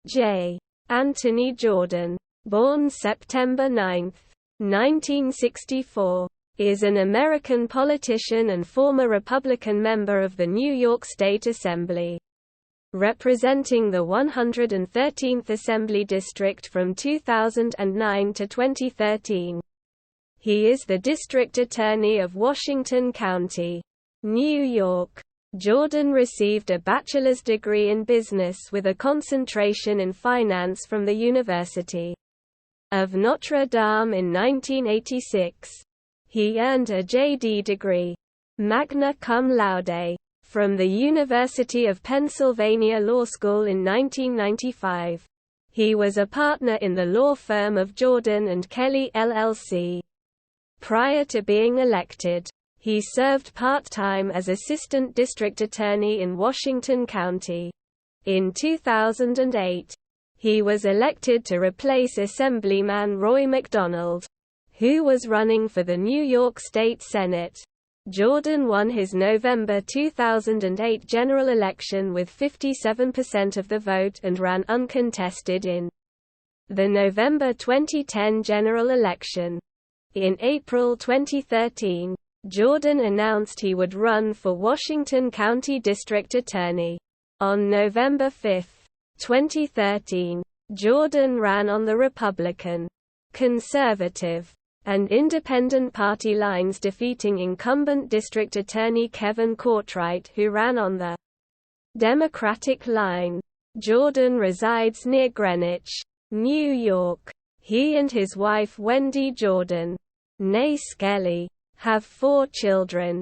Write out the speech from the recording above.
J. Anthony Jordan, born September 9, 1964, is an American politician and former Republican member of the New York State Assembly, representing the 113th Assembly District from 2009 to 2013. He is the District Attorney of Washington County, New York. Jordan received a bachelor's degree in business with a concentration in finance from the University of Notre Dame in 1986. He earned a JD degree, magna cum laude, from the University of Pennsylvania Law School in 1995. He was a partner in the law firm of Jordan Kelly LLC. Prior to being elected, he served part-time as Assistant District Attorney in Washington County. In 2008, he was elected to replace Assemblyman Roy McDonald, who was running for the New York State Senate. Jordan won his November 2008 general election with 57% of the vote and ran uncontested in the November 2010 general election. In April 2013, Jordan announced he would run for Washington County District Attorney. On November 5, 2013, Jordan ran on the Republican, Conservative, and Independent party lines, defeating incumbent District Attorney Kevin Courtright, who ran on the Democratic line. Jordan resides near Greenwich, New York. He and his wife Wendy Jordan, née Skelly, have 4 children.